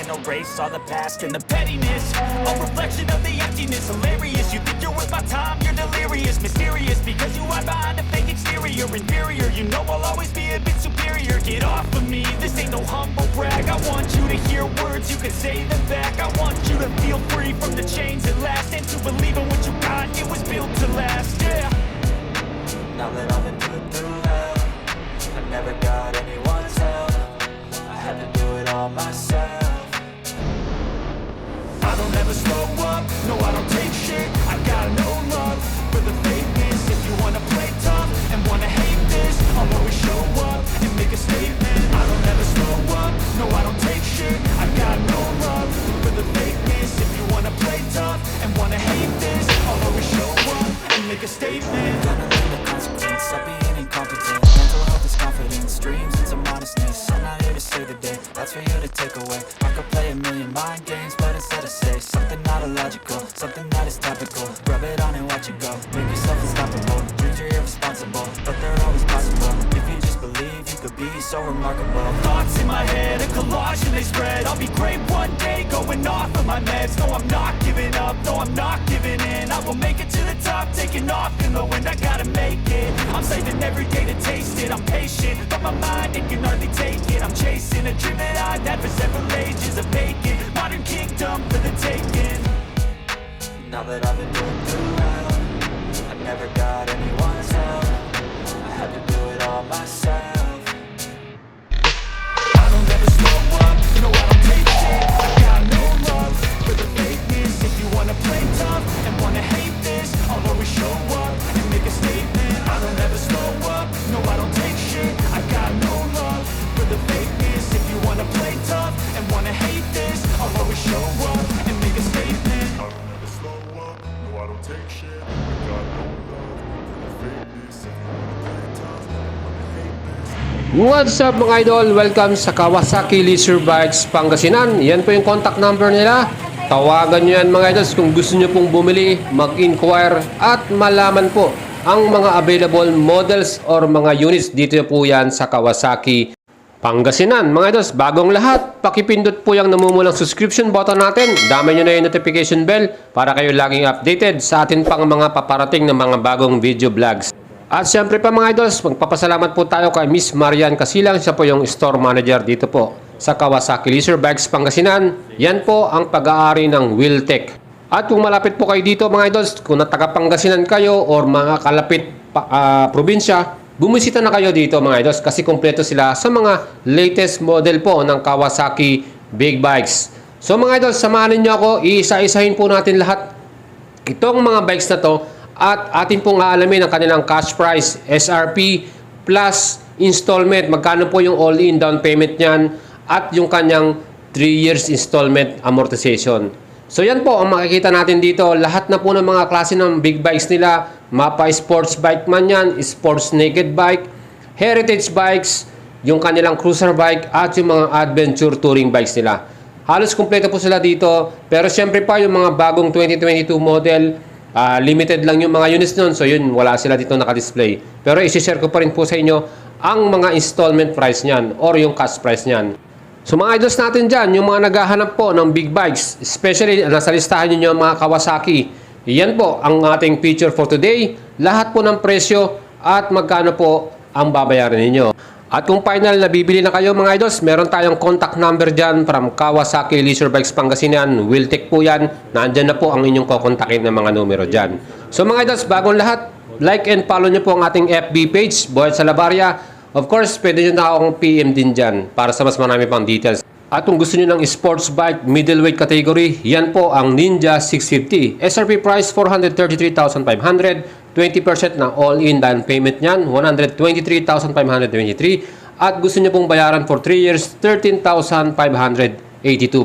and erase all the past and the pettiness. A reflection of the emptiness, hilarious. You think you're worth my time, you're delirious. Mysterious, because you hide behind a fake exterior. Inferior, you know I'll always be a bit superior. Get off of me, this ain't no humble brag. I want you to hear words, you can say them back. I want you to feel free from the chains at last, and to believe in what you got, it was built to last, yeah. Now that I've been put through hell, I never got anyone's help. I had to do it all myself. I don't ever slow up, no I don't take shit. I got no love for the fakeness. If you wanna play tough and wanna hate this, I'll always show up and make a statement. I don't ever slow up, no I don't take shit. I got no love for the fakeness. If you wanna play tough and wanna hate this, I'll always show up and make a statement. Gonna learn the consequence of being incompetent. Mental health is confidence, dreams and some modestness. I'm not here to save the day, that's for you to take away. I could play a million mind games, but instead I say something not illogical, something that is topical. Rub it on and watch it go, make yourself unstoppable. Dreams are irresponsible, but they're always possible. If you just believe, you could be so remarkable. Thoughts in my head, a collage and they spread. I'll be great one day, going off of my meds. No, I'm not giving up, no, I'm not giving in. I will make it to the top, taking off in the wind. I gotta make it, I'm saving every day to taste it. I'm patient, but my mind, it can hardly take it. I'm chasing a dream that I've had for several ages. A vacant, modern kingdom for the taking. Now that I've been put through hell, I never got anyone's help. I had to do it all myself. I don't ever slow up, no I don't take shit. I got no love for the fakeness. If you wanna play tough and wanna hate this, I'll always show up and make a statement. I don't ever slow up, no I don't take shit. I got no love for the fakeness. If you wanna play tough and wanna hate this, I'll always show up and make a statement. I don't ever slow up, no I don't take shit. I got no love for the fakeness. If you wanna play tough, wanna hate this. What's up mga idol? Welcome sa Kawasaki Leisure Bikes Pangasinan. Yan po yung contact number nila. Tawagan nyo yan mga idols kung gusto nyo pong bumili, mag-inquire at malaman po ang mga available models or mga units. Dito po yan sa Kawasaki Pangasinan. Mga idols, bagong lahat, pakipindot po yung namumulang subscription button natin. Dami nyo na yung notification bell para kayo laging updated sa atin pang mga paparating na mga bagong video vlogs. At syempre pa mga idols, magpapasalamat po tayo kay Miss Marian Casilang. Siya po yung store manager dito po sa Kawasaki Leisure Bikes Pangasinan. Yan po ang pag-aari ng Wheeltech. At kung malapit po kayo dito mga idols, kung taga Pangasinan kayo or mga kalapit probinsya, bumisita na kayo dito mga idols kasi kompleto sila sa mga latest model po ng Kawasaki Big Bikes. So mga idols, samahan niyo ako, iisa-isahin po natin lahat itong mga bikes na to at atin pong aalamin ang kanilang cash price, SRP, plus installment. Magkano po yung all-in down payment niyan at yung kanyang 3 years installment amortization. So yan po ang makikita natin dito. Lahat na po ng mga klase ng big bikes nila. Mapa sports bike man yan, sports naked bike, heritage bikes, yung kanilang cruiser bike at yung mga adventure touring bikes nila. Halos kumpleto po sila dito. Pero syempre pa yung mga bagong 2022 model, limited lang yung mga units nun. So yun, wala sila dito naka-display. Pero isi-share ko pa rin po sa inyo ang mga installment price niyan or yung cash price niyan. So mga idols natin dyan, yung mga naghahanap po ng big bikes, especially nasa listahan nyo yung mga Kawasaki. Yan po ang ating feature for today. Lahat po ng presyo at magkano po ang babayaran ninyo. At kung final na bibili na kayo mga idols, meron tayong contact number dyan from Kawasaki Leisure Bikes Pangasinan. Wheeltech po yan. Nandyan na po ang inyong kukontakin ng mga numero dyan. So mga idols, bagong lahat, like and follow nyo po ang ating FB page, Boyet Salabarria. Of course, pwede nyo na akong PM din dyan para sa mas marami pang details. At kung gusto nyo ng sports bike middleweight category, yan po ang Ninja 650. SRP price 433,500. 20% na all-in down payment nyan, 123,523. At gusto nyo pong bayaran for 3 years, 13,582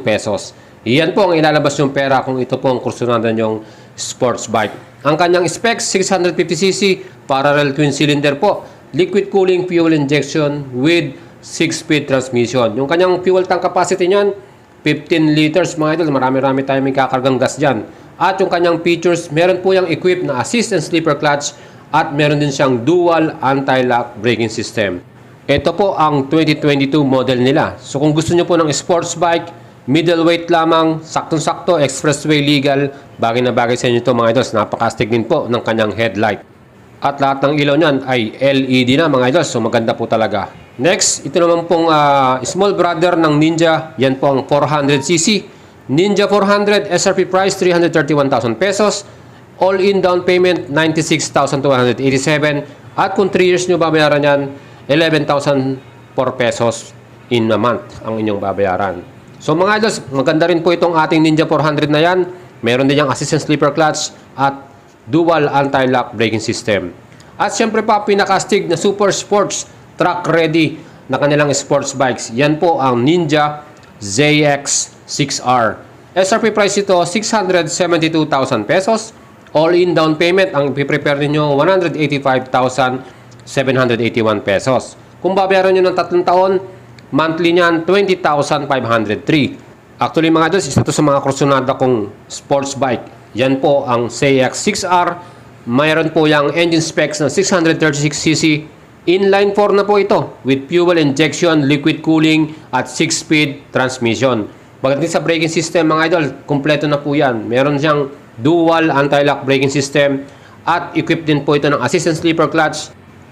pesos. Yan po ang ilalabas yung pera kung ito po ang kursunadan yung sports bike. Ang kanyang specs, 650cc, parallel twin cylinder po. Liquid cooling fuel injection with 6-speed transmission. Yung kanyang fuel tank capacity niyan, 15 liters mga idol. Marami-rami tayo may kakargang gas dyan. At yung kanyang features, meron po yung equipped na assist and slipper clutch at meron din siyang dual anti-lock braking system. Ito po ang 2022 model nila. So kung gusto nyo po ng sports bike, Middleweight lamang, saktong-sakto, expressway legal. Bagay na bagay sa inyo ito mga idols. Napakastig din po ng kanyang headlight. At lahat ng ilaw niyan ay LED na mga idols. So maganda po talaga. Next, ito naman pong small brother ng Ninja. Yan po ang 400cc. Ninja 400, SRP price 331,000 pesos. All-in down payment 96,287. At kung 3 years nyo babayaran yan, 11,004 pesos in a month ang inyong babayaran. So mga idols, maganda rin po itong ating Ninja 400 na yan. Meron din yung assistant sleeper clutch at dual anti-lock braking system. At syempre pa, pinakastig na super sports track ready na kanilang sports bikes. Yan po ang Ninja ZX6R. SRP price ito 672,000 pesos. All-in down payment ang ipiprepare ninyo 185,781 pesos. Kung babayaran nyo ng 3 taon, monthly niyan 20,503. Actually mga idols, isa to sa mga kursunada kong sports bike. Yan po ang ZX6R. Mayroon po yung engine specs na 636cc. Inline 4 na po ito with fuel injection, liquid cooling at 6-speed transmission. Pagdating sa braking system mga idol, kompleto na po yan. Meron siyang dual anti-lock braking system at equipped din po ito ng assistant sleeper clutch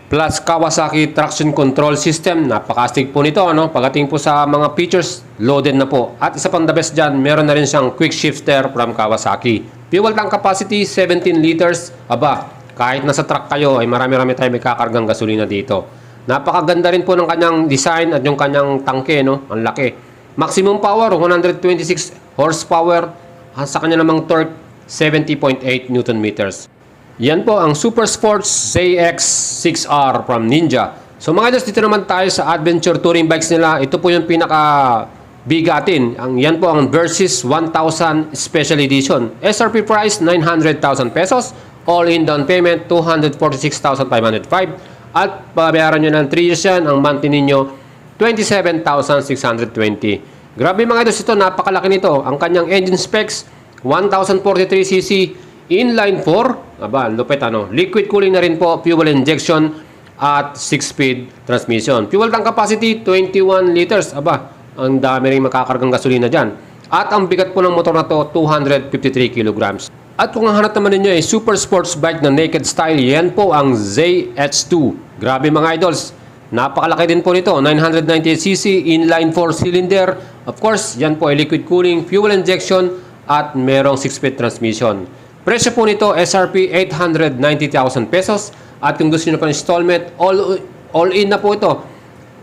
plus Kawasaki traction control system. Napakastig po nito, ano? Pagdating po sa mga features, loaded na po. At isa pang the best dyan, meron na rin siyang quick shifter from Kawasaki. Fuel tank capacity, 17 liters. Aba, kahit nasa truck kayo, ay marami-rami tayo may kakargang gasolina dito. Napakaganda rin po ng kanyang design at yung kanyang tangke, no? Ang laki. Maximum power, 126 horsepower. Sa kanya namang torque, 70.8 Newton meters. Yan po ang Super Sports ZX6R from Ninja. So mga idols, dito naman tayo sa adventure touring bikes nila. Ito po yung pinaka bigatin. Yan po ang Versys 1000 Special Edition. SRP price 900,000 pesos. All-in down payment 246,505. At babayaran nyo ng 3 years yan. Ang monthly ninyo 27,620. Grabe mga idols, ito napakalaki nito. Ang kanyang engine specs 1043cc. Inline 4, aba, lupit ano. Liquid cooling na rin po, fuel injection at 6-speed transmission. Fuel tank capacity 21 liters, aba, ang dami rin makakargang gasolina dyan. At ang bigat po ng motor na to 253 kilograms. At kung ang hanap naman ninyo ay super sports bike na naked style, yan po ang ZH2. Grabe mga idols, napakalaki din po nito, 998cc, inline 4 cylinder. Of course, yan po ay liquid cooling, fuel injection at merong 6-speed transmission. Presyo po nito, SRP 890,000 pesos. At kung gusto nyo pa installment, all in na po ito,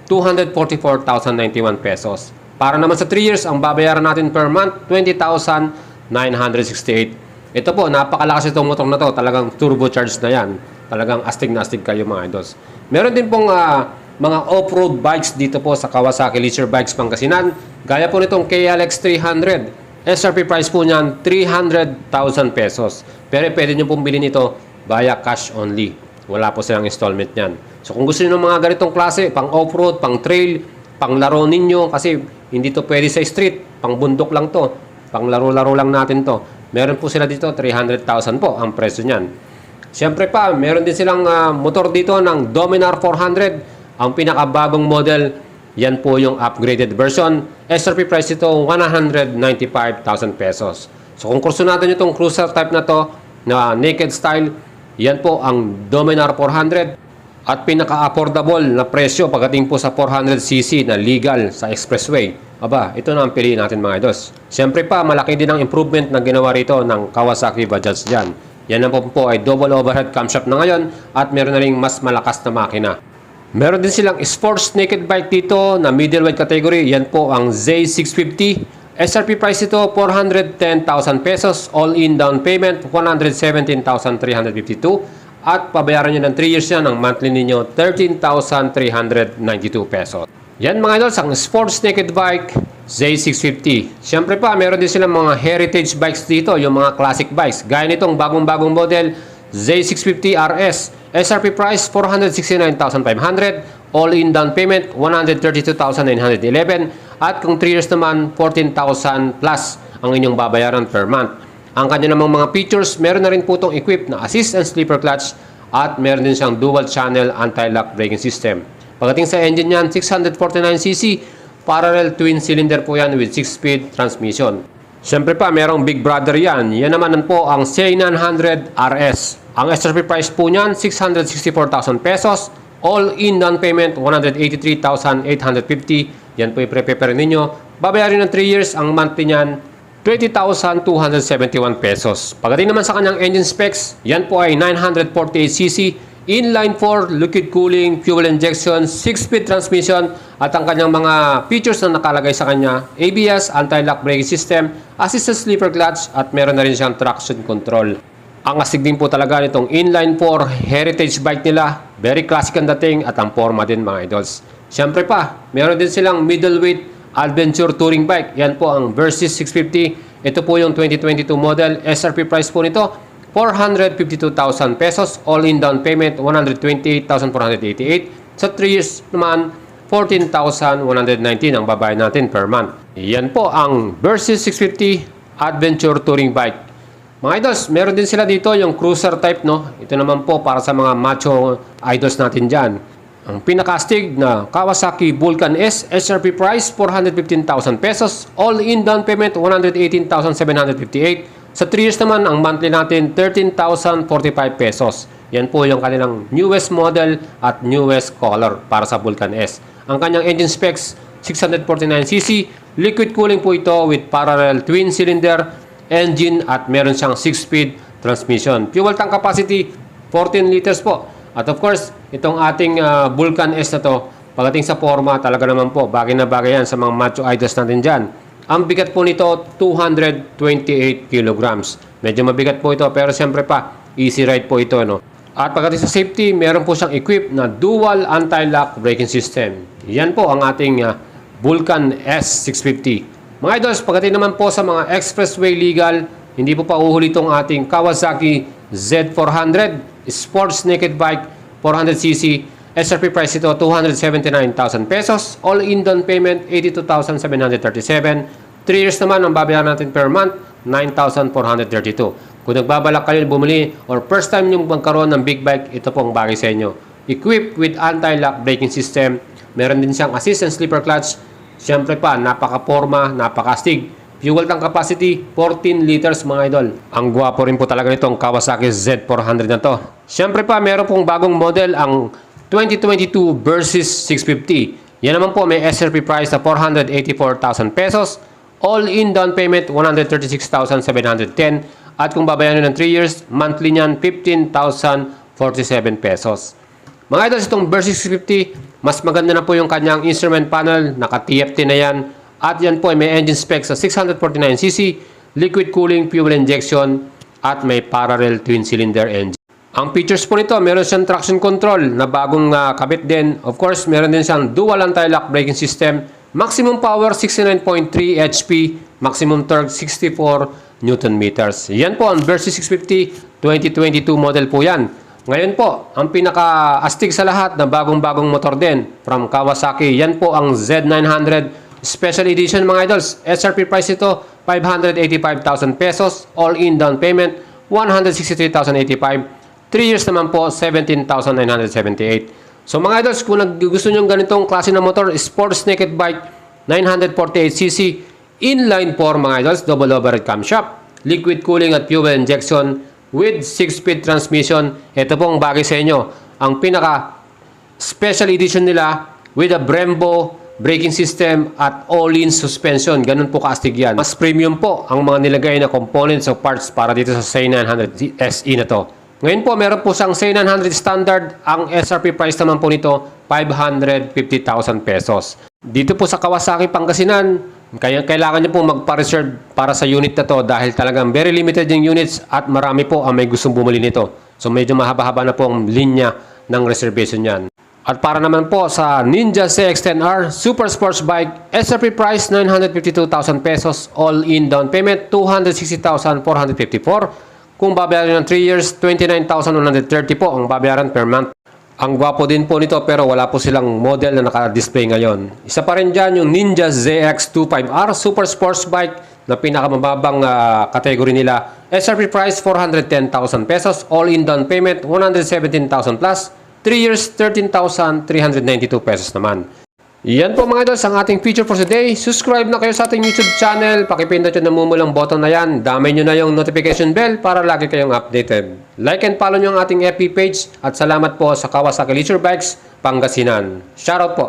244,091 pesos. Para naman sa 3 years, ang babayaran natin per month, 20,968. Ito po, napakalakas itong motor na to. Talagang turbocharged na yan. Talagang astig na astig kayo mga idols. Meron din pong mga off-road bikes dito po sa Kawasaki Leisure Bikes Pangasinan. Gaya po nitong KLX 300. SRP price po niyan, 300,000 pesos. Pero pwede nyo pong bilhin ito via cash only. Wala po silang installment niyan. So kung gusto nyo ng mga ganitong klase, pang off-road, pang trail, pang laro ninyo, kasi hindi to pwede sa street, pang bundok lang to, pang laro-laro lang natin to. Meron po sila dito, 300,000 po ang presyo niyan. Siyempre pa, meron din silang motor dito ng Dominar 400. Ang pinakabagong model, yan po yung upgraded version. SRP price ito, 195,000 pesos. So kung kursunado nyo itong cruiser type na to, na naked style, yan po ang Dominar 400. At pinaka-affordable na presyo pagdating po sa 400cc na legal sa expressway. Aba, ito na ang piliin natin mga idols. Siyempre pa, malaki din ang improvement na ginawa rito ng Kawasaki Bajaj dyan. Yan na po ay double overhead camshaft na ngayon at meron na rin mas malakas na makina. Meron din silang sports naked bike dito na middleweight category. Yan po ang Z650. SRP price ito 410,000 pesos. All-in down payment 117,352. At pabayaran nyo ng 3 years yan. Ang monthly ninyo 13,392 pesos. Yan mga idols, ang sports naked bike Z650. Siyempre pa, meron din silang mga heritage bikes dito. Yung mga classic bikes. Gaya nitong bagong-bagong model Z650 RS. SRP price 469,500. All-in down payment 132,911. At kung 3 years naman 14,000 plus ang inyong babayaran per month. Ang kanya namang mga features, meron na rin po itong equipped na assist and sleeper clutch at meron din siyang dual channel anti-lock braking system. Pagdating sa engine niyan, 649cc, Parallel twin cylinder po yan with 6-speed transmission. Siyempre pa, merong big brother yan. Yan naman po ang C900 RS. Ang SRP price po niyan, 664,000 pesos. All-in down payment, 183,850. Yan po i-prepare ninyo. Babayarin ng 3 years, ang monthly niyan, 20,271 pesos. Pagdating naman sa kanyang engine specs, yan po ay 948cc, inline 4, liquid cooling, fuel injection, 6-speed transmission, at ang kanyang mga features na nakalagay sa kanya, ABS, anti-lock braking system, assisted sleeper clutch, at meron na rin siyang traction control. Ang astig din po talaga nitong inline 4 heritage bike nila, very classic ang dating at ang forma din mga idols. Siyempre pa, meron din silang middleweight adventure touring bike, yan po ang Versys 650. Ito po yung 2022 model, SRP price po nito, 452,000 pesos, all-in down payment, 128,488. Sa 3 years naman, 14,119 ang babayad natin per month. Yan po ang Versys 650 Adventure Touring Bike. Mga idols, meron din sila dito yung cruiser type, no? Ito naman po para sa mga macho idols natin dyan. Ang pinakastig na Kawasaki Vulcan S, SRP price, 415,000 pesos, all-in down payment, 118,758. Sa 3 years naman, ang monthly natin, 13,045 pesos. Yan po yung kanilang newest model at newest color para sa Vulcan S. Ang kanyang engine specs, 649cc, liquid cooling po ito with parallel twin cylinder engine at meron siyang 6-speed transmission. Fuel tank capacity, 14 liters po. At of course, itong ating Vulcan S na to, pagdating sa forma, talaga naman po, bagay na bagay yan sa mga macho idols natin dyan. Ang bigat po nito, 228 kilograms. Medyo mabigat po ito, pero siyempre pa, easy ride po ito, no? At pagdating sa safety, meron po siyang equipped na dual anti-lock braking system. Yan po ang ating Vulcan S650. Mga idols, pagdating naman po sa mga expressway legal, hindi po pa uhuli itong ating Kawasaki Z400 Sports Naked Bike 400cc. SRP price ito, 279,000 pesos. All-in down payment, 82,737. 3 years naman, ang babayaran natin per month, 9,432. Kung nagbabalak kayo bumili or first time nyo magkaroon ng big bike, ito po ang bagay sa inyo. Equipped with anti-lock braking system. Meron din siyang assist and sleeper clutch. Siyempre pa, napaka-forma, napaka-astig. Fuel tank capacity, 14 liters mga idol. Ang gwapo rin po talaga nitong Kawasaki Z400 na to. Siyempre pa, meron pong bagong model, ang 2022 Versys 650. Yan naman po may SRP price na 484,000 pesos. All-in down payment 136,710. At kung babayaran ng 3 years, monthly niyan 15,047 pesos. Mga idols, itong Versys 650, mas maganda na po yung kanyang instrument panel. Naka-TFT na yan. At yan po ay may engine specs sa 649cc, liquid cooling, fuel injection, at may parallel twin cylinder engine. Ang features po nito, meron siyang traction control na bagong kabit din. Of course, meron din siyang dual anti-lock braking system. Maximum power, 69.3 HP. Maximum torque, 64 Nm. Yan po ang Versys 650 2022 model po yan. Ngayon po, ang pinaka-astig sa lahat na bagong-bagong motor din from Kawasaki. Yan po ang Z900 Special Edition mga idols. SRP price ito, 585,000 pesos. All-in down payment, 163,085. 3 years naman po, 17,978. So mga idols, kung gusto nyo ganitong klase ng motor, sports naked bike, 948cc, inline 4 mga idols, double overhead camshaft, liquid cooling at fuel injection with 6-speed transmission. Ito pong bagay sa inyo. Ang pinaka special edition nila with a Brembo braking system at all-in suspension. Ganun po kaastig yan. Mas premium po ang mga nilagay na components o parts para dito sa C900 SE na to. Ngayon po, meron po siyang C900 standard. Ang SRP price naman po nito, 550,000 pesos. Dito po sa Kawasaki Pangasinan, kaya kailangan nyo po magpa-reserve para sa unit na to dahil talagang very limited yung units at marami po ang may gustong bumili nito. So medyo mahaba-haba na po ang linya ng reservation yan. At para naman po sa Ninja CX-10R Super Sports Bike, SRP price 952,000 pesos, all-in down payment 260,454. Kung babayaran ng 3 years, 29,130 po ang babayaran per month. Ang gwapo din po nito pero wala po silang model na naka-display ngayon. Isa pa rin dyan yung Ninja ZX25R Super Sports Bike na pinakamababang category nila. SRP price 410,000 pesos, all-in down payment 117,000 plus. 3 years, 13,392 pesos naman. Yan po mga idols ang ating feature for today. Subscribe na kayo sa ating YouTube channel. Pakipindot yung namumulang button na yan. Damay nyo na yung notification bell para lagi kayong updated. Like and follow nyo ang ating FB page. At salamat po sa Kawasaki Leisure Bikes Pangasinan. Shoutout po.